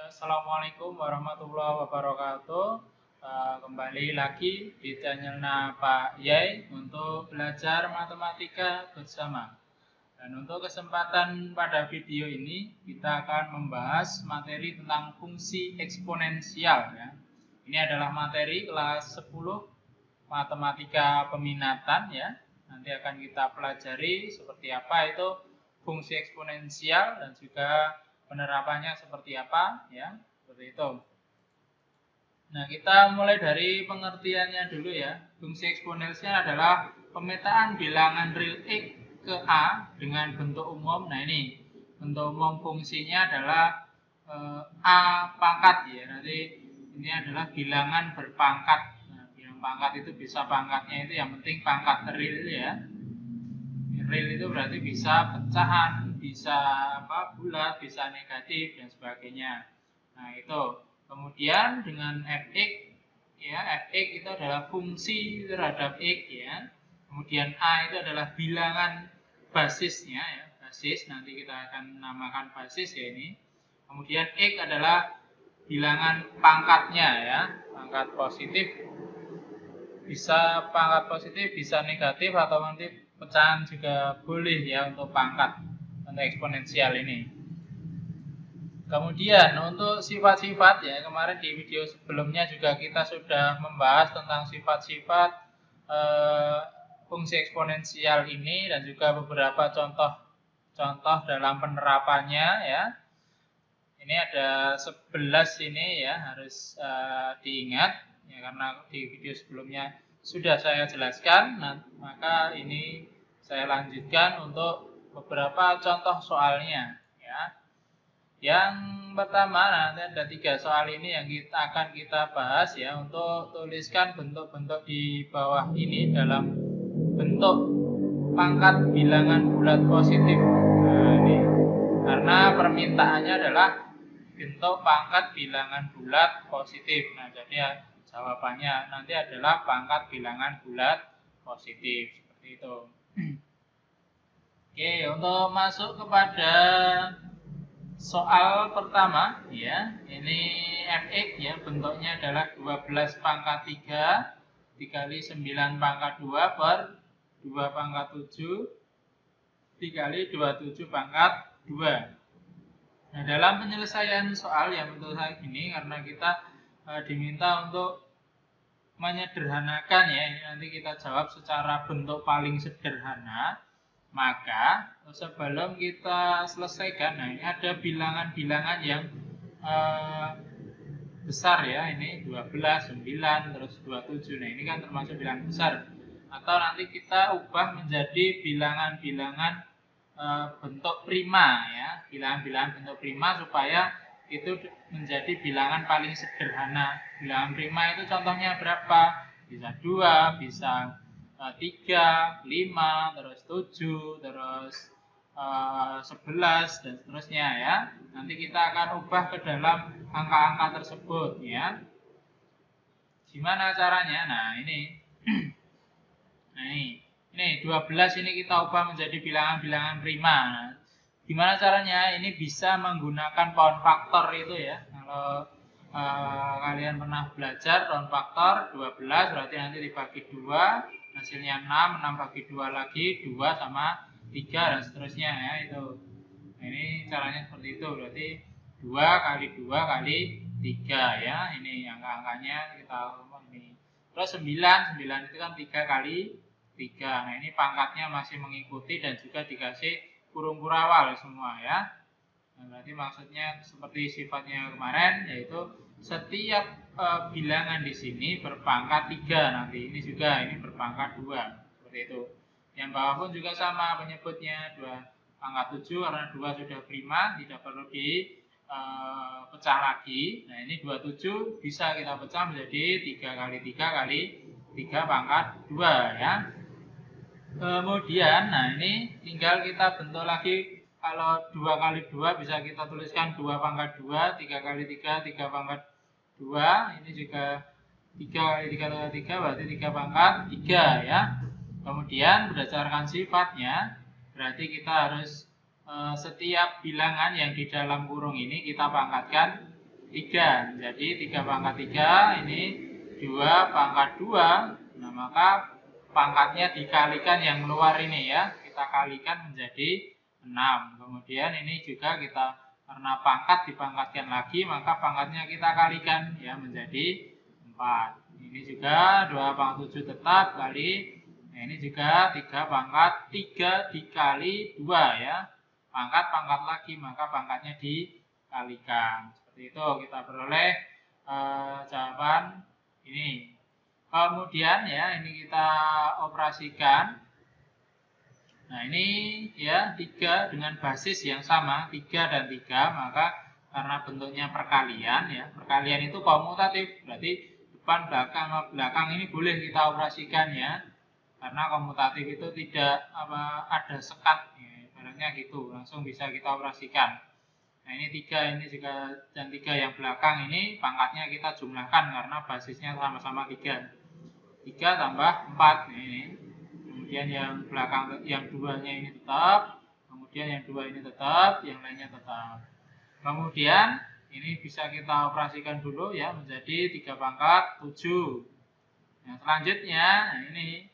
Assalamualaikum warahmatullahi wabarakatuh. Kembali lagi di channelnya Pak Yai untuk belajar matematika bersama. Dan untuk kesempatan pada video ini kita akan membahas materi tentang fungsi eksponensial ya. Ini adalah materi kelas 10 matematika peminatan ya. Nanti akan kita pelajari seperti apa itu fungsi eksponensial dan juga penerapannya seperti apa ya, seperti itu. Nah, kita mulai dari pengertiannya dulu ya. Fungsi eksponensial adalah pemetaan bilangan real X ke A dengan bentuk umum. Nah, ini bentuk umum fungsinya adalah A pangkat ya. Nanti ini adalah bilangan berpangkat. Nah, bilangan pangkat itu bisa pangkatnya itu yang penting pangkat real ya. Real itu berarti bisa pecahan, bisa bulat, bisa negatif dan sebagainya. Nah, itu. Kemudian dengan fx ya, fx itu adalah fungsi terhadap x ya. Kemudian a itu adalah bilangan basisnya ya, basis nanti kita akan namakan basis ya ini. Kemudian x adalah bilangan pangkatnya ya, pangkat positif. Bisa pangkat positif, bisa negatif atau nanti pecahan juga boleh ya untuk pangkat untuk eksponensial ini. Kemudian untuk sifat-sifat ya, kemarin di video sebelumnya juga kita sudah membahas tentang sifat-sifat fungsi eksponensial ini dan juga beberapa contoh dalam penerapannya ya. Ini ada 11 ini ya, harus diingat ya, karena di video sebelumnya sudah saya jelaskan. Nah, maka ini saya lanjutkan untuk beberapa contoh soalnya ya. Yang pertama, nanti ada 3 soal ini yang akan kita bahas ya. Untuk tuliskan bentuk-bentuk di bawah ini dalam bentuk pangkat bilangan bulat positif. Nah, ini karena permintaannya adalah bentuk pangkat bilangan bulat positif. Nah, jadi jawabannya nanti adalah pangkat bilangan bulat positif seperti itu. Oke, untuk masuk kepada soal pertama ya, ini fx ya, bentuknya adalah 12 pangkat 3 dikali 9 pangkat 2 per 2 pangkat 7 dikali 27 pangkat 2. Nah, dalam penyelesaian soal yang bentuk ini, karena kita diminta untuk menyederhanakan ya, ini nanti kita jawab secara bentuk paling sederhana. Maka sebelum kita selesaikan, nah ini ada bilangan-bilangan yang besar ya, ini 12, 9, terus 27. Nah, ini kan termasuk bilangan besar. Atau nanti kita ubah menjadi bilangan-bilangan bentuk prima ya, bilangan-bilangan bentuk prima supaya itu menjadi bilangan paling sederhana. Bilangan prima itu contohnya berapa? Bisa 2, bisa 3, 5, terus 7, terus 11 dan seterusnya ya. Nanti kita akan ubah ke dalam angka-angka tersebut ya. Gimana caranya? Nah, ini. Nah, ini 12 ini kita ubah menjadi bilangan-bilangan prima. Nah, gimana caranya? Ini bisa menggunakan pound faktor itu ya. Kalau kalian pernah belajar pound faktor 12 berarti nanti dibagi 2, hasilnya 6, 6 bagi 2 lagi, 2 sama 3 dan seterusnya ya itu. Nah, ini caranya seperti itu, berarti 2 kali 2 kali 3 ya. Ini angka-angkanya kita ini. Terus 9 itu kan 3 kali 3. Nah, ini pangkatnya masih mengikuti dan juga dikasih kurung kurawal semua ya. Nah, berarti maksudnya seperti sifatnya kemarin, yaitu setiap bilangan di sini berpangkat 3 nanti. Ini juga ini berpangkat 2 seperti itu. Yang bawah pun juga sama penyebutnya 2 pangkat 7 karena 2 sudah prima, tidak perlu dipecah lagi. Nah, ini 27 bisa kita pecah menjadi 3 kali 3 kali 3 pangkat 2 ya. Kemudian, nah ini tinggal kita bentuk lagi. Kalau 2 kali 2 bisa kita tuliskan 2 pangkat 2, 3 kali 3, 3 pangkat 2. Ini juga 3 kali 3 kali 3 berarti 3 pangkat 3 ya. Kemudian berdasarkan sifatnya, berarti kita harus setiap bilangan yang di dalam kurung ini kita pangkatkan 3. Jadi 3 pangkat 3 ini 2 pangkat 2. Nah, maka pangkatnya dikalikan yang luar ini ya. Kita kalikan menjadi 6. Kemudian ini juga kita karena pangkat dipangkatkan lagi, maka pangkatnya kita kalikan ya menjadi 4. Ini juga 2 pangkat 7 tetap kali. Nah, ini juga 3 pangkat 3 dikali 2 ya. Pangkat lagi, maka pangkatnya dikalikan. Seperti itu kita peroleh jawaban ini. Kemudian ya, ini kita operasikan. Nah, ini ya 3 dengan basis yang sama, 3 dan 3, maka karena bentuknya perkalian ya. Perkalian itu komutatif, berarti depan belakang ini boleh kita operasikan ya. Karena komutatif itu tidak ada sekat ya, ibaratnya gitu, langsung bisa kita operasikan. Nah, ini 3 ini juga dan 3 yang belakang ini pangkatnya kita jumlahkan karena basisnya sama-sama 3. 3 tambah 4 ini. Kemudian yang belakang yang 2-nya ini tetap, kemudian yang 2 ini tetap, yang lainnya tetap. Kemudian ini bisa kita operasikan dulu ya menjadi 3 pangkat 7. Nah, selanjutnya ini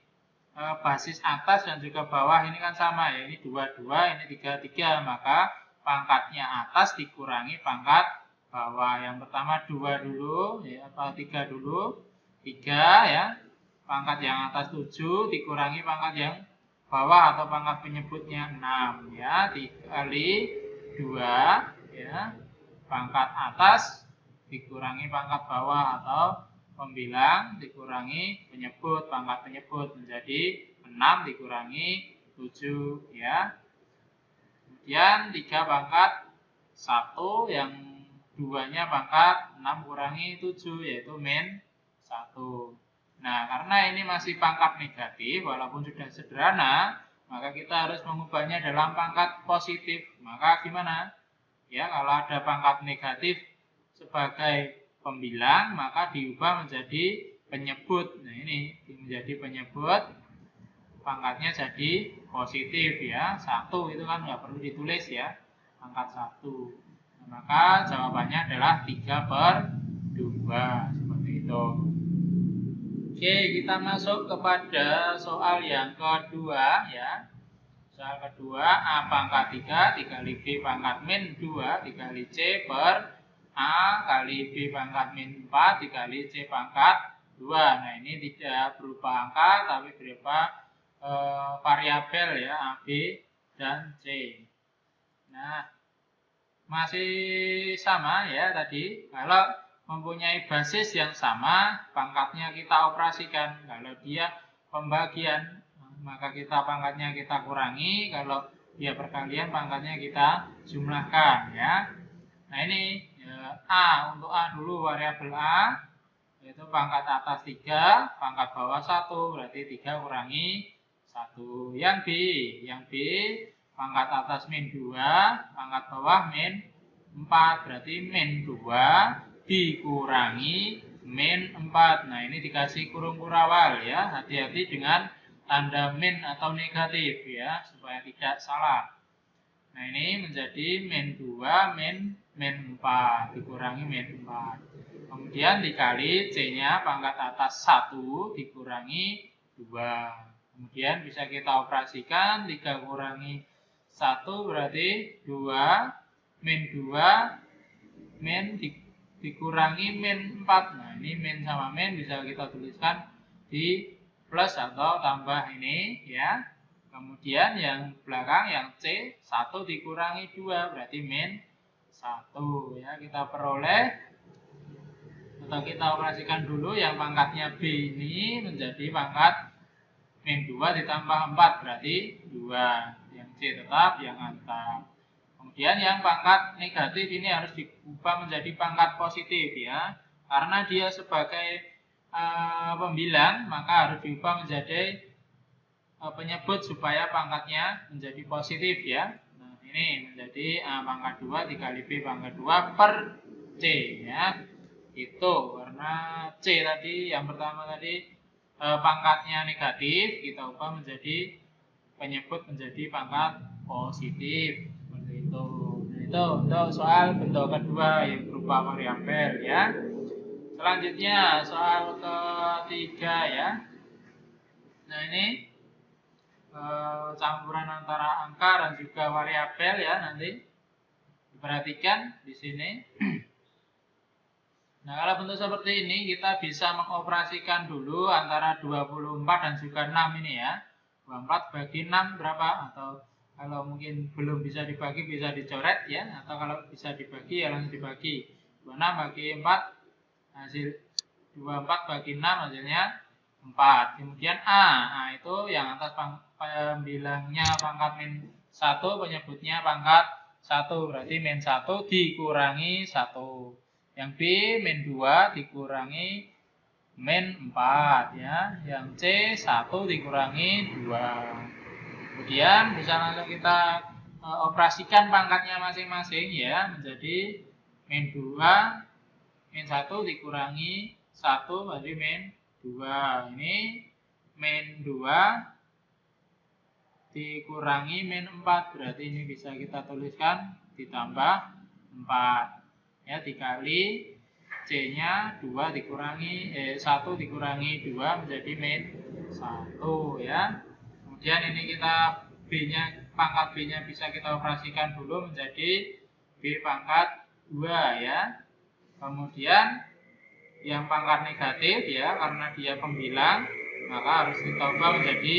basis atas dan juga bawah ini kan sama ya, ini 2 2, ini 3 3, maka pangkatnya atas dikurangi pangkat bawah. Yang pertama 2 dulu ya, atau 3 dulu. 3 ya. Pangkat yang atas 7 dikurangi pangkat yang bawah atau pangkat penyebutnya 6 ya, dikali 2 ya. Pangkat atas dikurangi pangkat bawah atau pembilang dikurangi penyebut, pangkat penyebut menjadi 6 dikurangi 7 ya. Kemudian 3 pangkat 1 yang 2-nya pangkat 6 kurangi 7 yaitu min 1. Nah, karena ini masih pangkat negatif, walaupun sudah sederhana, maka kita harus mengubahnya dalam pangkat positif. Maka gimana? Ya, kalau ada pangkat negatif sebagai pembilang, maka diubah menjadi penyebut. Nah, ini menjadi penyebut, pangkatnya jadi positif ya. 1 itu kan nggak perlu ditulis ya, pangkat 1. Nah, maka jawabannya adalah 3/2, seperti itu. Oke, kita masuk kepada soal yang kedua ya. Soal kedua, A pangkat 3 dikali B pangkat min 2 dikali C per A kali B pangkat min 4 dikali C pangkat 2. Nah, ini tidak berupa angka tapi berupa variabel ya, A, B, dan C. Nah, masih sama ya tadi. Kalau mempunyai basis yang sama, pangkatnya kita operasikan. Kalau dia pembagian, maka kita pangkatnya kita kurangi. Kalau dia perkalian, pangkatnya kita jumlahkan ya. Nah, ini ya, A, untuk A dulu variabel A yaitu pangkat atas 3, pangkat bawah 1, berarti 3 kurangi 1. Yang B pangkat atas min 2, pangkat bawah min 4, berarti min 2 dikurangi min 4. Nah, ini dikasih kurung kurawal ya. Hati-hati dengan tanda min atau negatif ya, supaya tidak salah. Nah, ini menjadi min 2 min 4 dikurangi min 4. Kemudian dikali C-nya pangkat atas 1 dikurangi 2. Kemudian bisa kita operasikan 3 kurangi 1 berarti 2, min 2 min dikurangi min 4. Nah, ini min sama min bisa kita tuliskan di plus atau tambah ini ya. Kemudian yang belakang yang C 1 dikurangi 2 berarti min 1 ya. Kita peroleh atau kita operasikan dulu yang pangkatnya B ini menjadi pangkat min 2 ditambah 4 berarti 2. Yang C tetap, yang A tetap. Kemudian yang pangkat negatif ini harus diubah menjadi pangkat positif ya. Karena dia sebagai pembilang, maka harus diubah menjadi penyebut supaya pangkatnya menjadi positif ya. Nah, ini menjadi A pangkat 2 dikali B pangkat 2 per C ya. Itu karena C tadi yang pertama tadi pangkatnya negatif, kita ubah menjadi penyebut menjadi pangkat positif. Seperti itu. Nah, Itu untuk soal bentuk kedua yang berupa variabel ya. Selanjutnya soal ketiga ya. Nah ini campuran antara angka dan juga variabel ya, nanti diperhatikan di sini. Nah, kalau bentuk seperti ini kita bisa mengoperasikan dulu antara 24 dan juga 6 ini ya. 24 bagi 6 berapa? Atau kalau mungkin belum bisa dibagi bisa dicoret ya, atau kalau bisa dibagi ya langsung dibagi. 26 bagi 4 hasil 24 bagi 6 hasilnya 4. Kemudian A itu yang atas pembilangnya pangkat min 1, penyebutnya pangkat 1, berarti min 1 dikurangi 1. Yang B min 2 dikurangi min 4 ya. Yang C 1 dikurangi 2. Kemudian bisa langsung kita operasikan pangkatnya masing-masing ya, menjadi min 2 min 1 dikurangi 1 berarti min 2. Ini min 2 dikurangi min 4, berarti ini bisa kita tuliskan ditambah 4 ya, dikali C-nya 2 dikurangi 1 dikurangi 2 menjadi min 1 ya. Kemudian ini kita B-nya, pangkat B-nya bisa kita operasikan dulu menjadi B pangkat 2 ya. Kemudian yang pangkat negatif ya, karena dia pembilang maka harus ditambah menjadi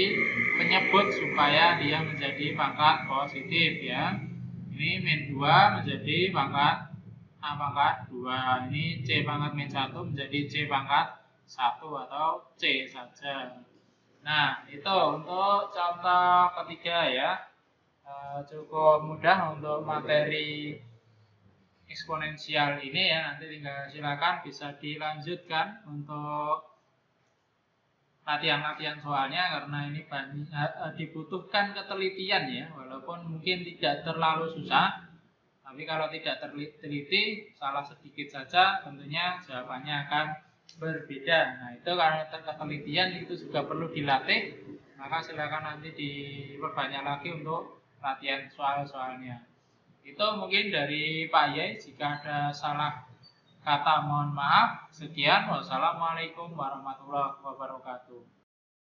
penyebut supaya dia menjadi pangkat positif ya. Ini min 2 menjadi pangkat A pangkat 2. Ini C pangkat min 1 menjadi C pangkat 1 atau C saja. Nah, itu untuk contoh ketiga ya. Cukup mudah untuk materi eksponensial ini ya. Nanti tinggal silakan bisa dilanjutkan untuk latihan-latihan soalnya, karena ini banyak dibutuhkan ketelitian ya, walaupun mungkin tidak terlalu susah, tapi kalau tidak teliti salah sedikit saja tentunya jawabannya akan berbeda. Nah, itu karena ketelitian itu juga perlu dilatih, maka silakan nanti diperbanyak lagi untuk latihan soal-soalnya. Itu mungkin dari Pak Yai. Jika ada salah kata mohon maaf. Sekian, wassalamualaikum warahmatullahi wabarakatuh.